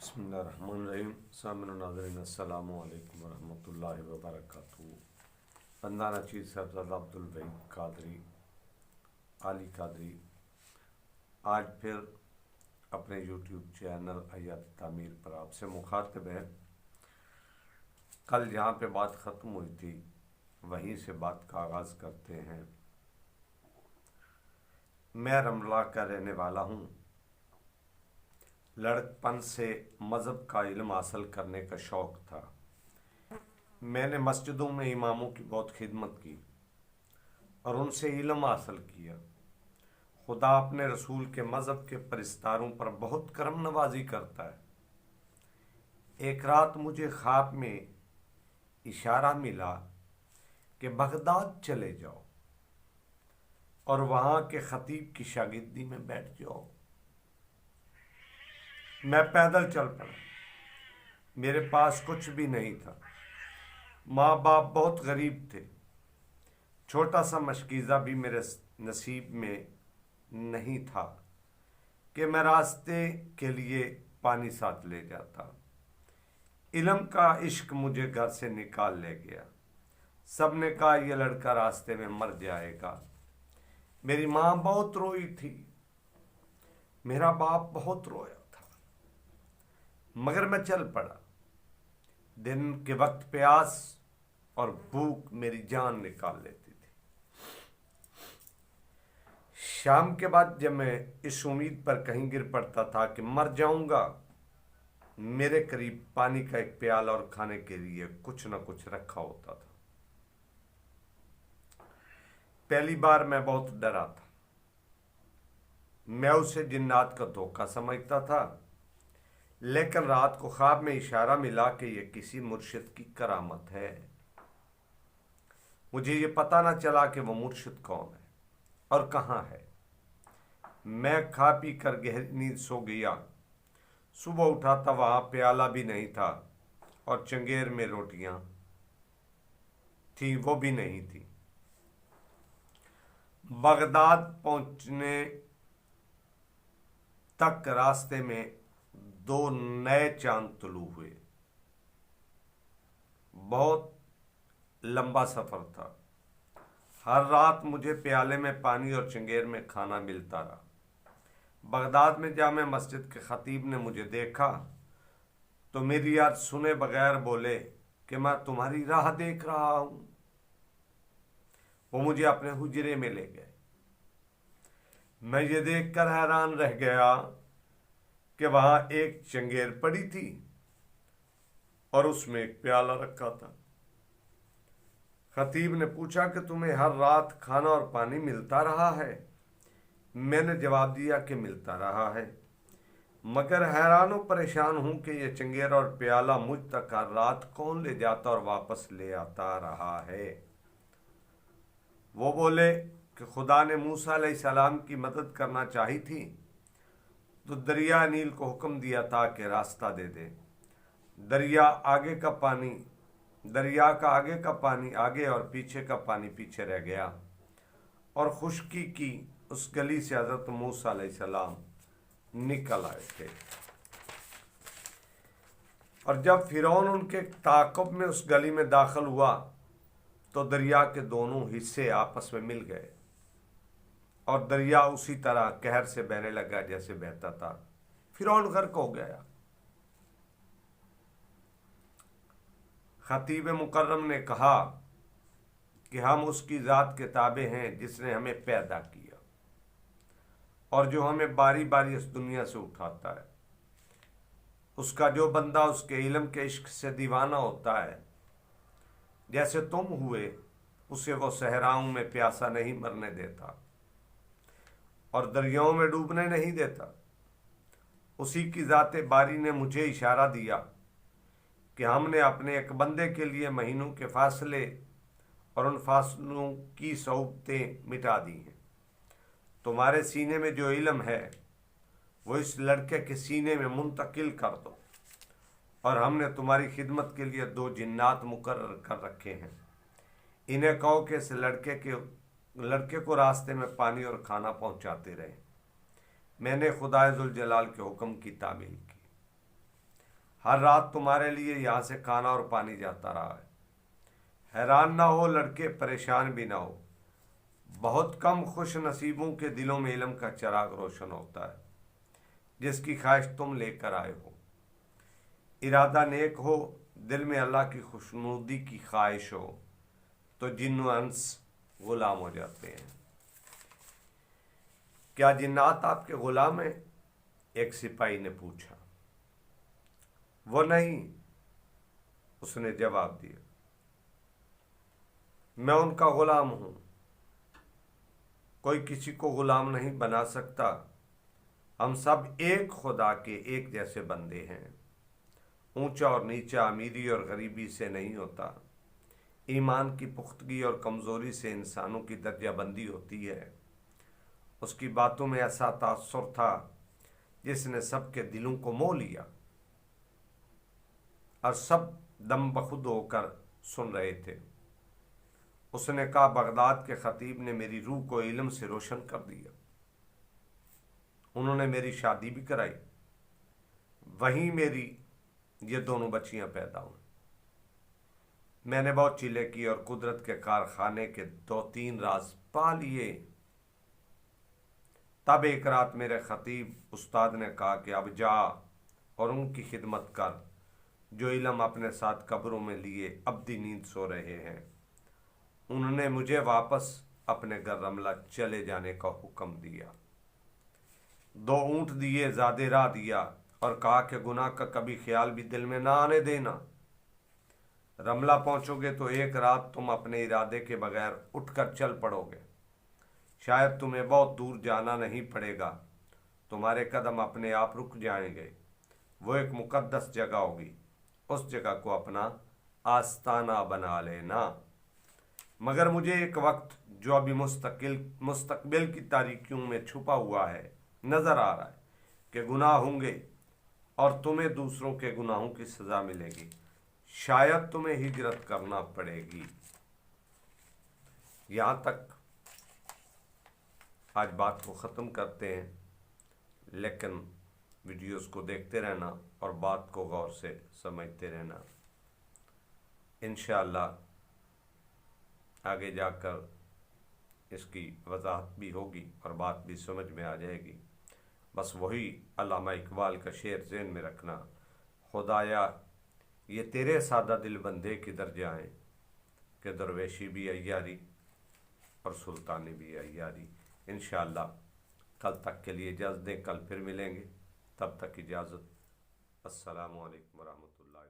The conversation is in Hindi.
बिस्मिल्लाहिर्रहमानिर्रहीम। सामिन नाज़रीन अस्सलामु अलैकुम वरहमतुल्लाहि वबरकातुहू। बंदाना चीज़ साहबजादा अब्दुल वहीद कादरी आली कादरी आज फिर अपने यूट्यूब चैनल हयात तामीर पर आपसे मुखातिब है। कल जहाँ पे बात ख़त्म हुई थी वहीं से बात का आगाज़ करते हैं। मैं रमला का रहने वाला हूँ। लड़कपन से मज़हब का इल्म हासिल करने का शौक़ था। मैंने मस्जिदों में इमामों की बहुत खिदमत की और उनसे इल्म हासिल किया। खुदा अपने रसूल के मज़हब के परिस्तारों पर बहुत करम नवाजी करता है। एक रात मुझे ख्वाब में इशारा मिला कि बगदाद चले जाओ और वहाँ के ख़तीब की शागिर्दी में बैठ जाओ। मैं पैदल चल पड़ा। मेरे पास कुछ भी नहीं था। माँ बाप बहुत गरीब थे। छोटा सा मशकीज़ा भी मेरे नसीब में नहीं था कि मैं रास्ते के लिए पानी साथ ले जाता। इल्म का इश्क मुझे घर से निकाल ले गया। सब ने कहा यह लड़का रास्ते में मर जाएगा। मेरी माँ बहुत रोई थी। मेरा बाप बहुत रोया था, मगर मैं चल पड़ा। दिन के वक्त प्यास और भूख मेरी जान निकाल लेती थी। शाम के बाद जब मैं इस उम्मीद पर कहीं गिर पड़ता था कि मर जाऊंगा, मेरे करीब पानी का एक प्याला और खाने के लिए कुछ न कुछ रखा होता था। पहली बार मैं बहुत डरा था। मैं उसे जिन्नात का धोखा समझता था, लेकिन रात को ख्वाब में इशारा मिला कि यह किसी मुर्शिद की करामत है। मुझे ये पता ना चला कि वो मुर्शिद कौन है और कहाँ है। मैं खा पी कर गहरी नींद सो गया। सुबह उठा था, वहाँ प्याला भी नहीं था और चंगेर में रोटियां थी, वो भी नहीं थी। बगदाद पहुंचने तक रास्ते में 2 नए चांद तुलू हुए। बहुत लंबा सफर था। हर रात मुझे प्याले में पानी और चंगेर में खाना मिलता रहा। बगदाद में जामे मस्जिद के खतीब ने मुझे देखा तो मेरी याद सुने बगैर बोले कि मैं तुम्हारी राह देख रहा हूं। वो मुझे अपने हुजरे में ले गए। मैं ये देखकर हैरान रह गया कि वहां एक चंगेर पड़ी थी और उसमें एक प्याला रखा था। खतीब ने पूछा कि तुम्हें हर रात खाना और पानी मिलता रहा है? मैंने जवाब दिया कि मिलता रहा है, मगर हैरान और परेशान हूं कि यह चंगेर और प्याला मुझ तक हर रात कौन ले जाता और वापस ले आता रहा है। वो बोले कि खुदा ने मूसा अलैहिस्सलाम की मदद करना चाही थी तो दरिया नील को हुक्म दिया था कि रास्ता दे दे। दरिया का आगे का पानी आगे और पीछे का पानी पीछे रह गया और खुश्की की उस गली से हज़रत मूसा अलैहिस्सलाम निकल आए थे। और जब फिरौन उनके ताक़ुब में उस गली में दाखिल हुआ तो दरिया के दोनों हिस्से आपस में मिल गए और दरिया उसी तरह कहर से बहने लगा जैसे बहता था। फिरौन गर्क हो गया। खतीब मुकर्रम ने कहा कि हम उसकी ज़ात के ताबे हैं जिसने हमें पैदा किया और जो हमें बारी बारी इस दुनिया से उठाता है। उसका जो बंदा उसके इल्म के इश्क से दीवाना होता है, जैसे तुम हुए, उसे वो सहराओं में प्यासा नहीं मरने देता और दरियाओं में डूबने नहीं देता। उसी की ज़ाते बारी ने मुझे इशारा दिया कि हमने अपने एक बंदे के लिए महीनों के फासले और उन फासलों की सौबतें मिटा दी हैं। तुम्हारे सीने में जो इल्म है वो इस लड़के के सीने में मुंतकिल कर दो और हमने तुम्हारी खिदमत के लिए 2 जिन्नात मुकर्रर कर रखे हैं। इन्हें कहो कि इस लड़के को रास्ते में पानी और खाना पहुंचाते रहे। मैंने खुदाए जुल जलाल के हुक्म की तामील की। हर रात तुम्हारे लिए यहाँ से खाना और पानी जाता रहा है। हैरान ना हो लड़के, परेशान भी ना हो। बहुत कम खुश नसीबों के दिलों में इल्म का चिराग रोशन होता है, जिसकी ख्वाहिश तुम लेकर आए हो। इरादा नेक हो, दिल में अल्लाह की खुशनुदी की ख्वाहिश हो, तो जिन्न व इंस गुलाम हो जाते हैं। क्या जिन्नात आपके गुलाम हैं? एक सिपाही ने पूछा। वो नहीं, उसने जवाब दिया, मैं उनका गुलाम हूं। कोई किसी को गुलाम नहीं बना सकता। हम सब एक खुदा के एक जैसे बंदे हैं। ऊंचा और नीचा, अमीरी और गरीबी से नहीं होता। ईमान की पुख्तगी और कमज़ोरी से इंसानों की दर्जाबंदी होती है। उसकी बातों में ऐसा तासुर था जिसने सबके दिलों को मोह लिया, और सब दम बखुद होकर सुन रहे थे। उसने कहा, बगदाद के खतीब ने मेरी रूह को इल्म से रोशन कर दिया। उन्होंने मेरी शादी भी कराई। वहीं मेरी ये दोनों बच्चियां पैदा हुई। मैंने बहुत चीले की और कुदरत के कारखाने के 2-3 राज पा लिए। तब एक रात मेरे खतीब उस्ताद ने कहा कि अब जा और उनकी खिदमत कर जो इल्म अपने साथ कब्रों में लिए अब्दी नींद सो रहे हैं। उन्होंने मुझे वापस अपने घर रमला चले जाने का हुक्म दिया। 2 ऊंट दिए, ज़्यादा राह दिया और कहा कि गुनाह का कभी ख्याल भी दिल में ना आने देना। रमला पहुंचोगे तो एक रात तुम अपने इरादे के बगैर उठकर चल पड़ोगे। शायद तुम्हें बहुत दूर जाना नहीं पड़ेगा, तुम्हारे कदम अपने आप रुक जाएंगे। वो एक मुकद्दस जगह होगी, उस जगह को अपना आस्ताना बना लेना। मगर मुझे एक वक्त जो अभी मुस्तकबिल की तारीकियों में छुपा हुआ है नजर आ रहा है कि गुनाह होंगे और तुम्हें दूसरों के गुनाहों की सजा मिलेगी। शायद तुम्हें हिजरत करना पड़ेगी। यहां तक आज बात को ख़त्म करते हैं, लेकिन वीडियोस को देखते रहना और बात को गौर से समझते रहना। इंशाअल्लाह आगे जाकर इसकी वजाहत भी होगी और बात भी समझ में आ जाएगी। बस वही अल्लामा इकबाल का शेर ज़हन में रखना, खुदाया ये तेरे सादा दिल बंदे किधर जाएं कि दरवेशी भी अय्यारी और सुल्तानी भी अय्यारी। इंशाअल्लाह कल तक के लिए इजाज़त दें, कल फिर मिलेंगे। तब तक इजाज़त। अस्सलामु अलैकुम वरहमतुल्लाहि।